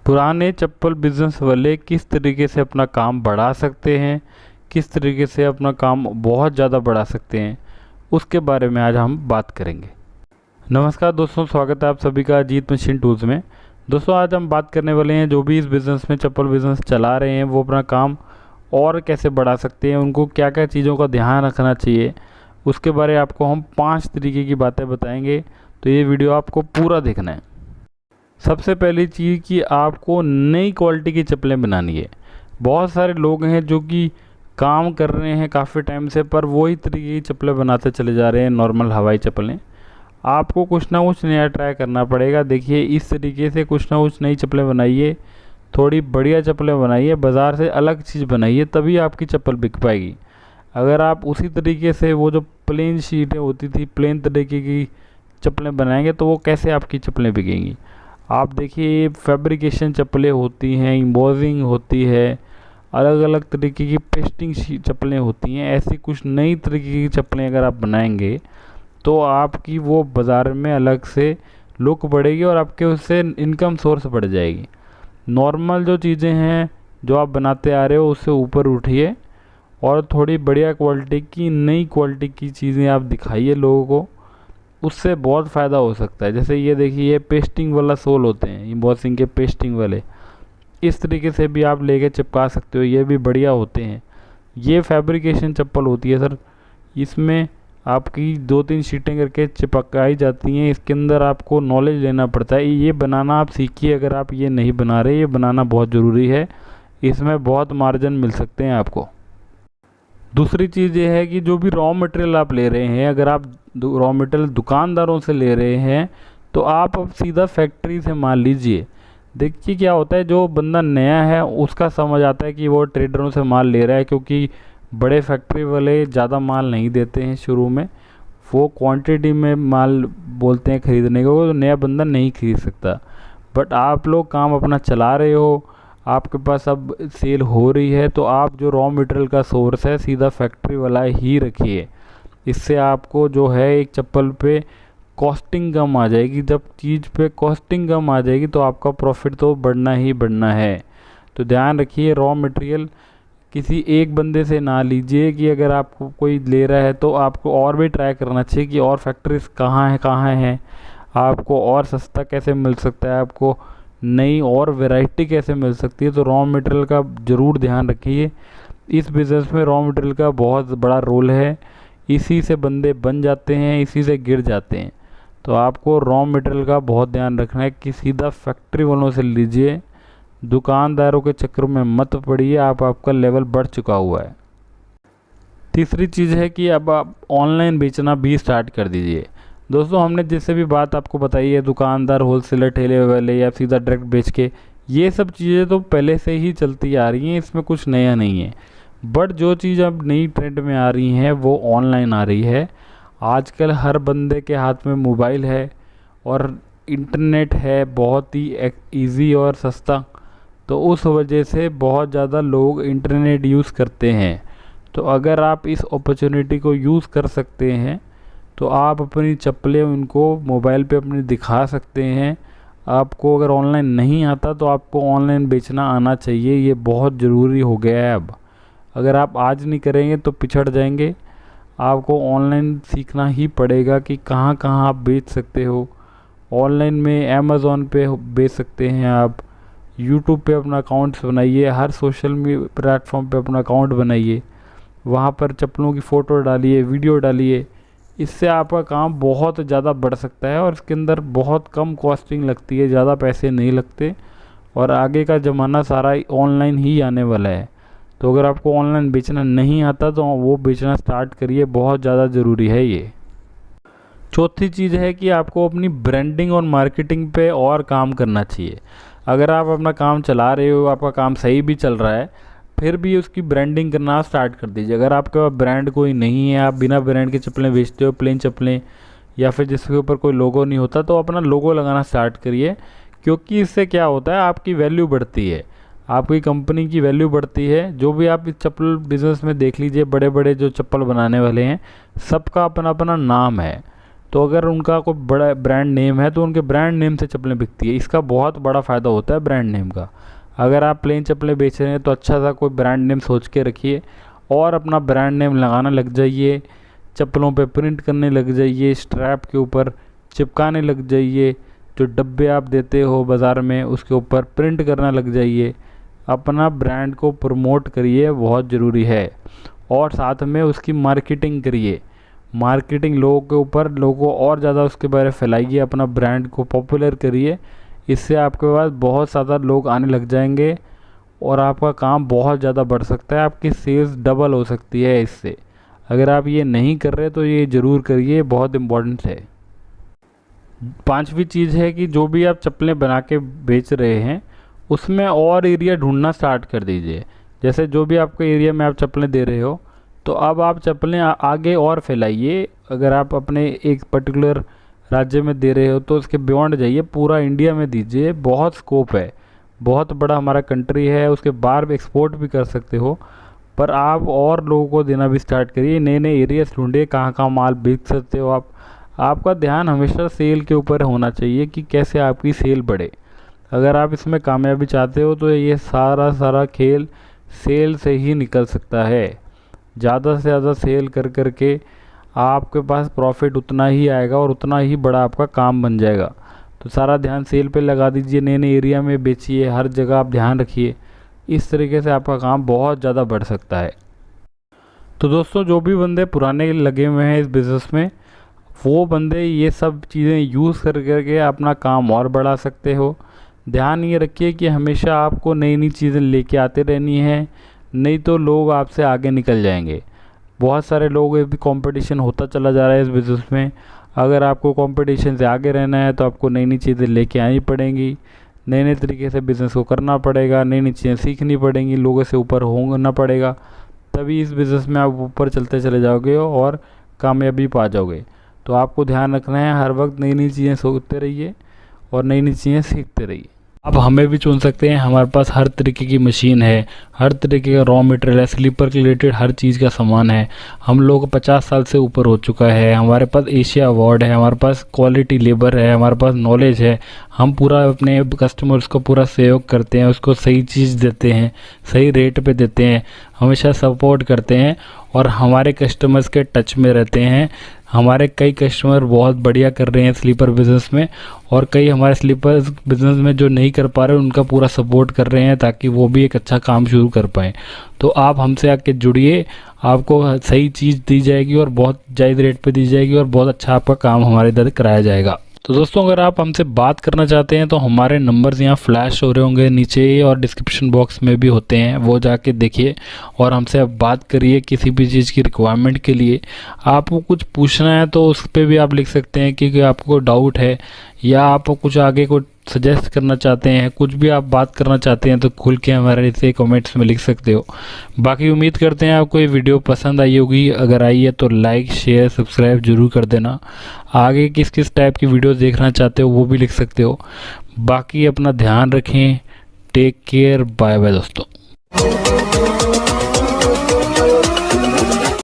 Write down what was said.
पुराने चप्पल बिजनेस वाले किस तरीके से अपना काम बढ़ा सकते हैं, किस तरीके से अपना काम बहुत ज़्यादा बढ़ा सकते हैं, उसके बारे में आज हम बात करेंगे। नमस्कार दोस्तों, स्वागत है आप सभी का अजीत मशीन टूल्स में। दोस्तों आज हम बात करने वाले हैं जो भी इस बिज़नेस में चप्पल बिज़नेस चला रहे हैं वो अपना काम और कैसे बढ़ा सकते हैं, उनको क्या क्या चीज़ों का ध्यान रखना चाहिए, उसके बारे में आपको हम 5 तरीके की बातें बताएंगे। तो ये वीडियो आपको पूरा देखना है। सबसे पहली चीज़ कि आपको नई क्वालिटी की चप्पलें बनानी है। बहुत सारे लोग हैं जो कि काम कर रहे हैं काफ़ी टाइम से, पर वही तरीके की चप्पलें बनाते चले जा रहे हैं, नॉर्मल हवाई चप्पलें। आपको कुछ ना कुछ नया ट्राई करना पड़ेगा। देखिए इस तरीके से कुछ ना कुछ नई चप्पलें बनाइए, थोड़ी बढ़िया चप्पलें बनाइए, बाज़ार से अलग चीज़ बनाइए, तभी आपकी चप्पल बिक पाएगी। अगर आप उसी तरीके से वो जो प्लेन शीटें होती थी, प्लेन तरीके की चप्पलें बनाएंगे तो वो कैसे आपकी चप्पलें बिकेंगी। आप देखिए फैब्रिकेशन चप्पलें होती हैं, एम्बोसिंग होती है, अलग अलग तरीके की पेस्टिंग चप्पलें होती हैं। ऐसी कुछ नई तरीके की चप्पलें अगर आप बनाएंगे तो आपकी वो बाज़ार में अलग से लुक बढ़ेगी और आपके उससे इनकम सोर्स बढ़ जाएगी। नॉर्मल जो चीज़ें हैं जो आप बनाते आ रहे हो उससे ऊपर उठिए और थोड़ी बढ़िया क्वालिटी की, नई क्वालिटी की चीज़ें आप दिखाइए लोगों को, उससे बहुत फ़ायदा हो सकता है। जैसे ये देखिए, ये पेस्टिंग वाला सोल होते हैं, एम्बॉसिंग के पेस्टिंग वाले, इस तरीके से भी आप लेके चिपका सकते हो, ये भी बढ़िया होते हैं। ये फैब्रिकेशन चप्पल होती है सर, इसमें आपकी 2-3 शीटें करके चिपकाई जाती हैं। इसके अंदर आपको नॉलेज लेना पड़ता है, ये बनाना आप सीखिए। अगर आप ये नहीं बना रहे, ये बनाना बहुत ज़रूरी है, इसमें बहुत मार्जिन मिल सकते हैं आपको। दूसरी चीज़ ये है कि जो भी रॉ मटेरियल आप ले रहे हैं, अगर आप रॉ मटेरियल दुकानदारों से ले रहे हैं तो आप अब सीधा फैक्ट्री से माल लीजिए। देखिए क्या होता है, जो बंदा नया है उसका समझ आता है कि वो ट्रेडरों से माल ले रहा है, क्योंकि बड़े फैक्ट्री वाले ज़्यादा माल नहीं देते हैं शुरू में, वो क्वांटिटी में माल बोलते हैं ख़रीदने को, तो नया बंदा नहीं खरीद सकता। बट आप लोग काम अपना चला रहे हो, आपके पास अब सेल हो रही है, तो आप जो रॉ मटेरियल का सोर्स है सीधा फैक्ट्री वाला ही रखिए। इससे आपको जो है एक चप्पल पे कॉस्टिंग कम आ जाएगी। जब चीज़ पे कॉस्टिंग कम आ जाएगी तो आपका प्रॉफिट तो बढ़ना ही बढ़ना है। तो ध्यान रखिए, रॉ मटेरियल किसी एक बंदे से ना लीजिए कि अगर आपको कोई ले रहा है तो आपको और भी ट्राई करना चाहिए कि और फैक्ट्रीज कहाँ हैं, आपको और सस्ता कैसे मिल सकता है, आपको नई और वैरायटी कैसे मिल सकती है। तो रॉ मटेरियल का ज़रूर ध्यान रखिए। इस बिज़नेस में रॉ मटेरियल का बहुत बड़ा रोल है, इसी से बंदे बन जाते हैं, इसी से गिर जाते हैं। तो आपको रॉ मटेरियल का बहुत ध्यान रखना है कि सीधा फैक्ट्री वालों से लीजिए, दुकानदारों के चक्कर में मत पड़िए, आपका लेवल बढ़ चुका हुआ है। तीसरी चीज़ है कि अब आप ऑनलाइन बेचना भी स्टार्ट कर दीजिए। दोस्तों हमने जिससे भी बात आपको बताई है, दुकानदार, होलसेलर, ठेले वाले या सीधा डायरेक्ट बेच के, ये सब चीज़ें तो पहले से ही चलती आ रही हैं, इसमें कुछ नया नहीं है। बट जो चीज़ अब नई ट्रेंड में आ रही है वो ऑनलाइन आ रही है। आजकल हर बंदे के हाथ में मोबाइल है और इंटरनेट है, बहुत ही ईजी और सस्ता, तो उस वजह से बहुत ज़्यादा लोग इंटरनेट यूज़ करते हैं। तो अगर आप इस अपॉर्चुनिटी को यूज़ कर सकते हैं तो आप अपनी चप्पलें उनको मोबाइल पे अपनी दिखा सकते हैं। आपको अगर ऑनलाइन नहीं आता तो आपको ऑनलाइन बेचना आना चाहिए, ये बहुत ज़रूरी हो गया है अब। अगर आप आज नहीं करेंगे तो पिछड़ जाएंगे। आपको ऑनलाइन सीखना ही पड़ेगा कि कहाँ कहाँ आप बेच सकते हो। ऑनलाइन में अमेज़ॉन पे बेच सकते हैं आप, यूट्यूब पे अपना अकाउंट्स बनाइए, हर सोशल प्लेटफॉर्म पे अपना अकाउंट बनाइए, वहाँ पर चप्पलों की फ़ोटो डालिए, वीडियो डालिए। इससे आपका काम बहुत ज़्यादा बढ़ सकता है और इसके अंदर बहुत कम कॉस्टिंग लगती है, ज़्यादा पैसे नहीं लगते, और आगे का ज़माना सारा ऑनलाइन ही आने वाला है। तो अगर आपको ऑनलाइन बेचना नहीं आता तो वो बेचना स्टार्ट करिए, बहुत ज़्यादा ज़रूरी है ये। चौथी चीज़ है कि आपको अपनी ब्रांडिंग और मार्केटिंग पे और काम करना चाहिए। अगर आप अपना काम चला रहे हो, आपका काम सही भी चल रहा है, फिर भी उसकी ब्रांडिंग करना स्टार्ट कर दीजिए। अगर आपके पास ब्रांड कोई नहीं है, आप बिना ब्रांड के चप्पलें बेचते हो, प्लेन चप्पलें, या फिर जिसके ऊपर कोई लोगो नहीं होता, तो अपना लोगो लगाना स्टार्ट करिए। क्योंकि इससे क्या होता है, आपकी वैल्यू बढ़ती है, आपकी कंपनी की वैल्यू बढ़ती है। जो भी आप इस चप्पल बिज़नेस में देख लीजिए, बड़े बड़े जो चप्पल बनाने वाले हैं, सबका अपना अपना नाम है। तो अगर उनका कोई बड़ा ब्रांड नेम है तो उनके ब्रांड नेम से चप्पलें बिकती है। इसका बहुत बड़ा फ़ायदा होता है ब्रांड नेम का। अगर आप प्लेन चप्पलें बेच रहे हैं तो अच्छा सा कोई ब्रांड नेम सोच के रखिए और अपना ब्रांड नेम लगाना लग जाइए, चप्पलों पे प्रिंट करने लग जाइए, स्ट्रैप के ऊपर चिपकाने लग जाइए, जो डब्बे आप देते हो बाज़ार में उसके ऊपर प्रिंट करना लग जाइए। अपना ब्रांड को प्रमोट करिए, बहुत ज़रूरी है। और साथ में उसकी मार्केटिंग करिए, मार्केटिंग लोगों के ऊपर, लोगों को और ज़्यादा उसके बारे में फैलाइए, अपना ब्रांड को पॉपुलर करिए। इससे आपके पास बहुत ज़्यादा लोग आने लग जाएंगे और आपका काम बहुत ज़्यादा बढ़ सकता है, आपकी सेल्स डबल हो सकती है इससे। अगर आप ये नहीं कर रहे तो ये ज़रूर करिए, बहुत इम्पोर्टेंट है। 5वीं चीज़ है कि जो भी आप चप्पलें बना के बेच रहे हैं उसमें और एरिया ढूंढना स्टार्ट कर दीजिए। जैसे जो भी आपके एरिया में आप चप्पलें दे रहे हो तो अब आप चप्पलें आगे और फैलाइए। अगर आप अपने एक पर्टिकुलर राज्य में दे रहे हो तो उसके बियॉन्ड जाइए, पूरा इंडिया में दीजिए, बहुत स्कोप है, बहुत बड़ा हमारा कंट्री है, उसके बाहर एक्सपोर्ट भी कर सकते हो। पर आप और लोगों को देना भी स्टार्ट करिए, नए नए एरियाज ढूंढिए कहाँ कहाँ माल बेच सकते हो आप। आपका ध्यान हमेशा सेल के ऊपर होना चाहिए कि कैसे आपकी सेल बढ़े। अगर आप इसमें कामयाबी चाहते हो तो ये सारा खेल सेल से ही निकल सकता है। ज़्यादा से ज़्यादा सेल कर करके आपके पास प्रॉफिट उतना ही आएगा और उतना ही बड़ा आपका काम बन जाएगा। तो सारा ध्यान सेल पे लगा दीजिए, नए नए एरिया में बेचिए, हर जगह आप ध्यान रखिए। इस तरीके से आपका काम बहुत ज़्यादा बढ़ सकता है। तो दोस्तों, जो भी बंदे पुराने लगे हुए हैं इस बिज़नेस में, वो बंदे ये सब चीज़ें यूज़ कर करके अपना काम और बढ़ा सकते हो। ध्यान ये रखिए कि हमेशा आपको नई नई चीज़ें लेके आते रहनी है, नहीं तो लोग आपसे आगे निकल जाएंगे। बहुत सारे लोग भी कंपटीशन होता चला जा रहा है इस बिज़नेस में। अगर आपको कंपटीशन से आगे रहना है तो आपको नई नई चीज़ें लेके आनी पड़ेंगी, नए नए तरीके से बिज़नेस को करना पड़ेगा, नई नई चीज़ें सीखनी पड़ेंगी, लोगों से ऊपर होना पड़ेगा। तभी इस बिज़नेस में आप ऊपर चलते चले जाओगे और कामयाबी पा जाओगे। तो आपको ध्यान रखना है, हर वक्त नई नई चीज़ें सोचते रहिए और नई नई चीज़ें सीखते रहिए। अब हमें भी चुन सकते हैं, हमारे पास हर तरीके की मशीन है, हर तरीके का रॉ मटेरियल है, स्लीपर के रिलेटेड हर चीज़ का सामान है। हम लोग 50 साल से ऊपर हो चुका है, हमारे पास एशिया अवार्ड है, हमारे पास क्वालिटी लेबर है, हमारे पास नॉलेज है। हम पूरा अपने कस्टमर्स को पूरा सहयोग करते हैं, उसको सही चीज़ देते हैं, सही रेट पे देते हैं, हमेशा सपोर्ट करते हैं और हमारे कस्टमर्स के टच में रहते हैं। हमारे कई कस्टमर बहुत बढ़िया कर रहे हैं स्लीपर बिज़नेस में, और कई हमारे स्लीपर बिज़नेस में जो नहीं कर पा रहे उनका पूरा सपोर्ट कर रहे हैं ताकि वो भी एक अच्छा काम शुरू कर पाएँ। तो आप हमसे आके जुड़िए, आपको सही चीज़ दी जाएगी और बहुत जायज़ रेट पे दी जाएगी और बहुत अच्छा आपका काम हमारे इधर कराया जाएगा। तो दोस्तों, अगर आप हमसे बात करना चाहते हैं तो हमारे नंबर्स यहाँ फ्लैश हो रहे होंगे नीचे और डिस्क्रिप्शन बॉक्स में भी होते हैं, वो जाके देखिए और हमसे आप बात करिए। किसी भी चीज़ की रिक्वायरमेंट के लिए आपको कुछ पूछना है तो उस पर भी आप लिख सकते हैं कि आपको डाउट है या आप कुछ आगे को सजेस्ट करना चाहते हैं, कुछ भी आप बात करना चाहते हैं तो खुल के हमारे से कमेंट्स में लिख सकते हो। बाकी उम्मीद करते हैं आपको ये वीडियो पसंद आई होगी। अगर आई है तो लाइक शेयर सब्सक्राइब जरूर कर देना। आगे किस किस टाइप की वीडियो देखना चाहते हो वो भी लिख सकते हो। बाकी अपना ध्यान रखें, टेक केयर, बाय बाय दोस्तों।